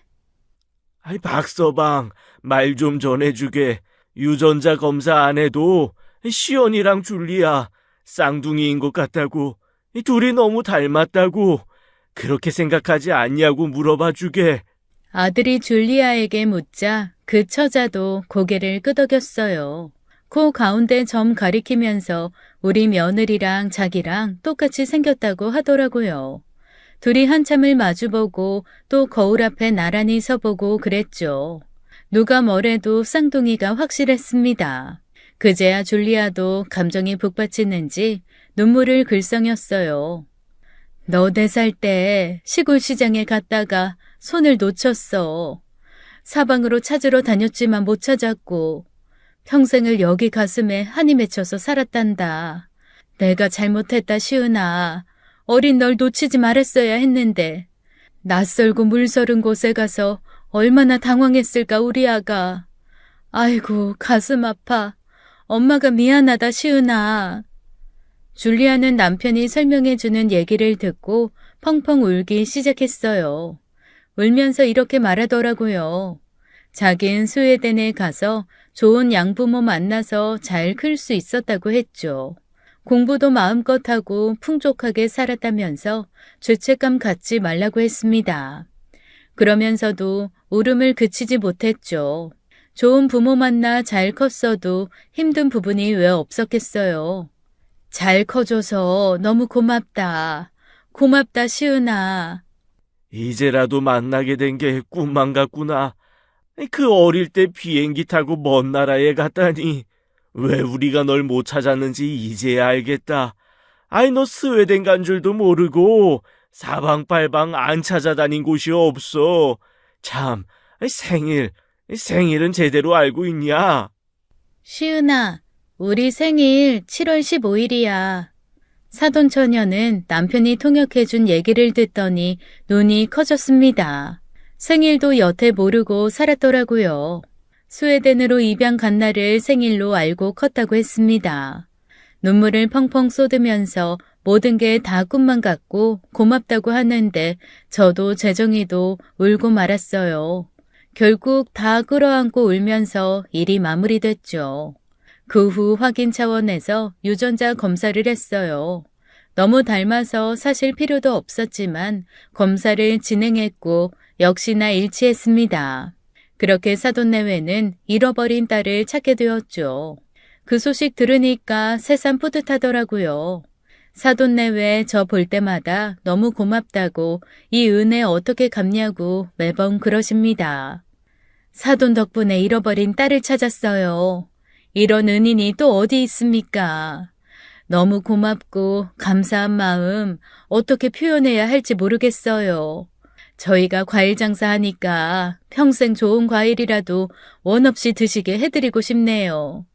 아이, 박서방, 말 좀 전해주게. 유전자 검사 안 해도 시연이랑 줄리아 쌍둥이인 것 같다고, 이 둘이 너무 닮았다고, 그렇게 생각하지 않냐고 물어봐 주게. 아들이 줄리아에게 묻자 그 처자도 고개를 끄덕였어요. 코 가운데 점 가리키면서 우리 며느리랑 자기랑 똑같이 생겼다고 하더라고요. 둘이 한참을 마주보고 또 거울 앞에 나란히 서보고 그랬죠. 누가 뭐래도 쌍둥이가 확실했습니다. 그제야 줄리아도 감정이 북받치는지 눈물을 글썽였어요. 너 4살 때 시골 시장에 갔다가 손을 놓쳤어. 사방으로 찾으러 다녔지만 못 찾았고 평생을 여기 가슴에 한이 맺혀서 살았단다. 내가 잘못했다 시은아. 어린 널 놓치지 말았어야 했는데 낯설고 물서른 곳에 가서 얼마나 당황했을까 우리 아가. 아이고 가슴 아파. 엄마가 미안하다 시은아. 줄리아는 남편이 설명해주는 얘기를 듣고 펑펑 울기 시작했어요. 울면서 이렇게 말하더라고요. 자긴 스웨덴에 가서 좋은 양부모 만나서 잘 클 수 있었다고 했죠. 공부도 마음껏 하고 풍족하게 살았다면서 죄책감 갖지 말라고 했습니다. 그러면서도 울음을 그치지 못했죠. 좋은 부모 만나 잘 컸어도 힘든 부분이 왜 없었겠어요. 잘 커줘서 너무 고맙다. 고맙다 시은아. 이제라도 만나게 된 게 꿈만 같구나. 그 어릴 때 비행기 타고 먼 나라에 갔다니. 왜 우리가 널 못 찾았는지 이제야 알겠다. 아이, 너 스웨덴 간 줄도 모르고 사방팔방 안 찾아다닌 곳이 없어. 참, 생일은 제대로 알고 있냐? 시은아, 우리 생일 7월 15일이야. 사돈처녀는 남편이 통역해준 얘기를 듣더니 눈이 커졌습니다. 생일도 여태 모르고 살았더라고요. 스웨덴으로 입양 간 날을 생일로 알고 컸다고 했습니다. 눈물을 펑펑 쏟으면서 모든 게 다 꿈만 같고 고맙다고 하는데 저도 재정이도 울고 말았어요. 결국 다 끌어안고 울면서 일이 마무리됐죠. 그 후 확인 차원에서 유전자 검사를 했어요. 너무 닮아서 사실 필요도 없었지만 검사를 진행했고 역시나 일치했습니다. 그렇게 사돈내외는 잃어버린 딸을 찾게 되었죠. 그 소식 들으니까 새삼 뿌듯하더라고요. 사돈내외 저 볼 때마다 너무 고맙다고 이 은혜 어떻게 갚냐고 매번 그러십니다. 사돈 덕분에 잃어버린 딸을 찾았어요. 이런 은인이 또 어디 있습니까? 너무 고맙고 감사한 마음 어떻게 표현해야 할지 모르겠어요. 저희가 과일 장사하니까 평생 좋은 과일이라도 원 없이 드시게 해드리고 싶네요.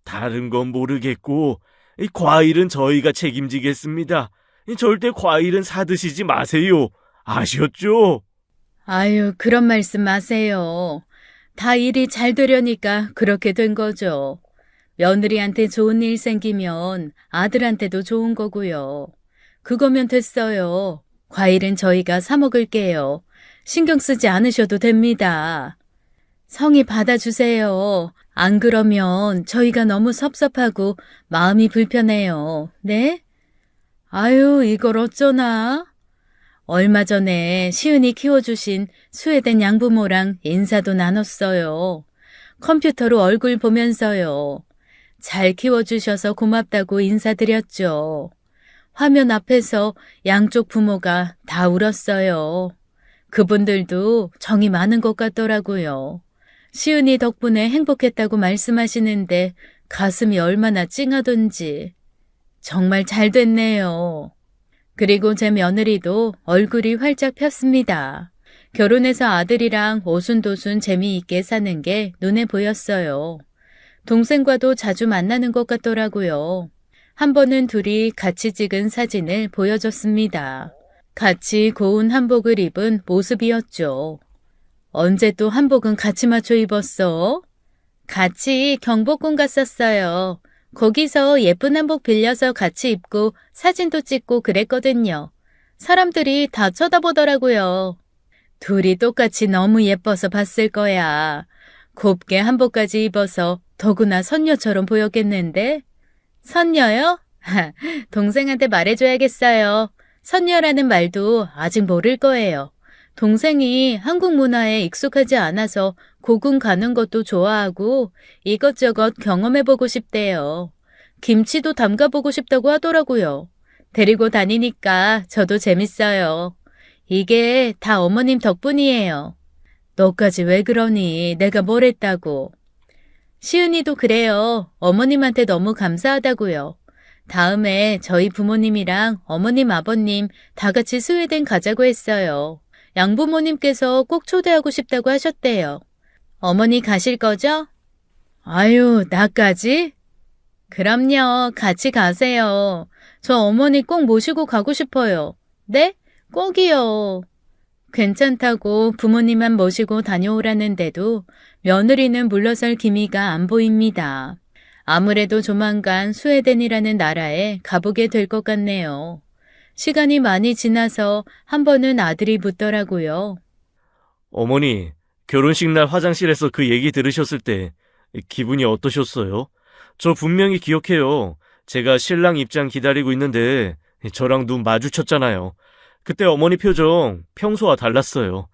다른 건 모르겠고 이 과일은 저희가 책임지겠습니다. 절대 과일은 사드시지 마세요. 아셨죠? 아유, 그런 말씀 마세요. 다 일이 잘 되려니까 그렇게 된 거죠. 며느리한테 좋은 일 생기면 아들한테도 좋은 거고요. 그거면 됐어요. 과일은 저희가 사 먹을게요. 신경 쓰지 않으셔도 됩니다. 성의 받아주세요. 안 그러면 저희가 너무 섭섭하고 마음이 불편해요. 네? 아유, 이걸 어쩌나? 얼마 전에 시은이 키워주신 스웨덴 양부모랑 인사도 나눴어요. 컴퓨터로 얼굴 보면서요. 잘 키워주셔서 고맙다고 인사드렸죠. 화면 앞에서 양쪽 부모가 다 울었어요. 그분들도 정이 많은 것 같더라고요. 시은이 덕분에 행복했다고 말씀하시는데 가슴이 얼마나 찡하던지. 정말 잘 됐네요. 그리고 제 며느리도 얼굴이 활짝 폈습니다. 결혼해서 아들이랑 오순도순 재미있게 사는 게 눈에 보였어요. 동생과도 자주 만나는 것 같더라고요. 한 번은 둘이 같이 찍은 사진을 보여줬습니다. 같이 고운 한복을 입은 모습이었죠. 언제 또 한복은 같이 맞춰 입었어? 같이 경복궁 갔었어요. 거기서 예쁜 한복 빌려서 같이 입고 사진도 찍고 그랬거든요. 사람들이 다 쳐다보더라고요. 둘이 똑같이 너무 예뻐서 봤을 거야. 곱게 한복까지 입어서 더구나 선녀처럼 보였겠는데? 선녀요? 동생한테 말해줘야겠어요. 선녀라는 말도 아직 모를 거예요. 동생이 한국 문화에 익숙하지 않아서 고궁 가는 것도 좋아하고 이것저것 경험해보고 싶대요. 김치도 담가보고 싶다고 하더라고요. 데리고 다니니까 저도 재밌어요. 이게 다 어머님 덕분이에요. 너까지 왜 그러니? 내가 뭘 했다고. 시은이도 그래요. 어머님한테 너무 감사하다고요. 다음에 저희 부모님이랑 어머님, 아버님 다 같이 스웨덴 가자고 했어요. 양부모님께서 꼭 초대하고 싶다고 하셨대요. 어머니 가실 거죠? 아유, 나까지? 그럼요, 같이 가세요. 저 어머니 꼭 모시고 가고 싶어요. 네? 꼭이요. 괜찮다고 부모님만 모시고 다녀오라는데도 며느리는 물러설 기미가 안 보입니다. 아무래도 조만간 스웨덴이라는 나라에 가보게 될 것 같네요. 시간이 많이 지나서 한 번은 아들이 묻더라고요. 어머니, 결혼식 날 화장실에서 그 얘기 들으셨을 때 기분이 어떠셨어요? 저 분명히 기억해요. 제가 신랑 입장 기다리고 있는데 저랑 눈 마주쳤잖아요. 그때 어머니 표정 평소와 달랐어요.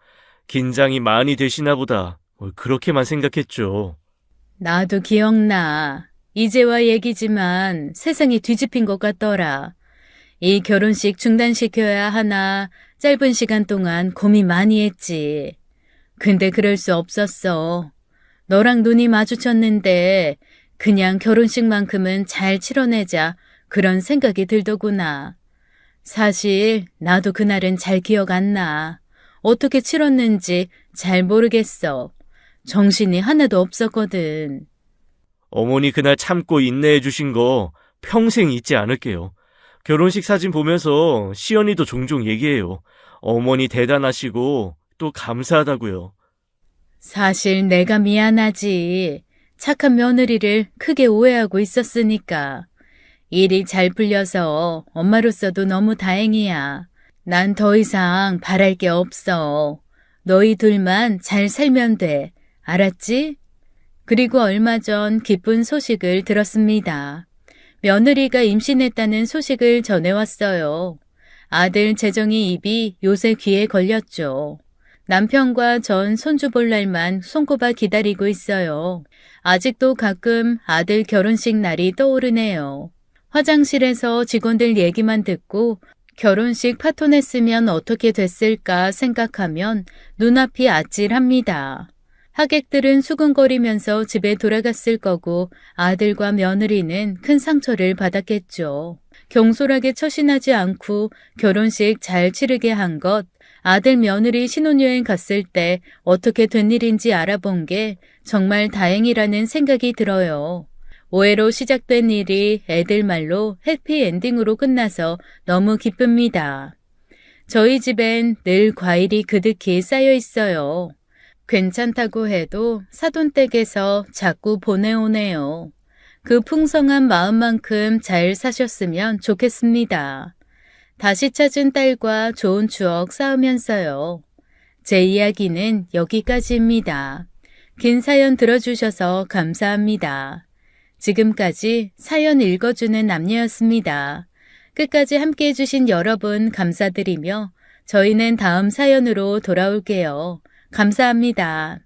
긴장이 많이 되시나 보다. 그렇게만 생각했죠. 나도 기억나. 이제와 얘기지만 세상이 뒤집힌 것 같더라. 이 결혼식 중단시켜야 하나 짧은 시간 동안 고민 많이 했지. 근데 그럴 수 없었어. 너랑 눈이 마주쳤는데 그냥 결혼식만큼은 잘 치러내자 그런 생각이 들더구나. 사실 나도 그날은 잘 기억 안 나. 어떻게 치렀는지 잘 모르겠어. 정신이 하나도 없었거든. 어머니 그날 참고 인내해 주신 거 평생 잊지 않을게요. 결혼식 사진 보면서 시연이도 종종 얘기해요. 어머니 대단하시고 또 감사하다고요. 사실 내가 미안하지. 착한 며느리를 크게 오해하고 있었으니까. 일이 잘 풀려서 엄마로서도 너무 다행이야. 난 더 이상 바랄 게 없어. 너희 둘만 잘 살면 돼. 알았지? 그리고 얼마 전 기쁜 소식을 들었습니다. 며느리가 임신했다는 소식을 전해왔어요. 아들 재정이 입이 요새 귀에 걸렸죠. 남편과 전 손주 볼 날만 손꼽아 기다리고 있어요. 아직도 가끔 아들 결혼식 날이 떠오르네요. 화장실에서 직원들 얘기만 듣고 결혼식 파토냈으면 어떻게 됐을까 생각하면 눈앞이 아찔합니다. 하객들은 수근거리면서 집에 돌아갔을 거고 아들과 며느리는 큰 상처를 받았겠죠. 경솔하게 처신하지 않고 결혼식 잘 치르게 한 것, 아들 며느리 신혼여행 갔을 때 어떻게 된 일인지 알아본 게 정말 다행이라는 생각이 들어요. 오해로 시작된 일이 애들 말로 해피엔딩으로 끝나서 너무 기쁩니다. 저희 집엔 늘 과일이 그득히 쌓여 있어요. 괜찮다고 해도 사돈댁에서 자꾸 보내오네요. 그 풍성한 마음만큼 잘 사셨으면 좋겠습니다. 다시 찾은 딸과 좋은 추억 쌓으면서요. 제 이야기는 여기까지입니다. 긴 사연 들어주셔서 감사합니다. 지금까지 사연 읽어주는 남녀였습니다. 끝까지 함께 해주신 여러분 감사드리며 저희는 다음 사연으로 돌아올게요. 감사합니다.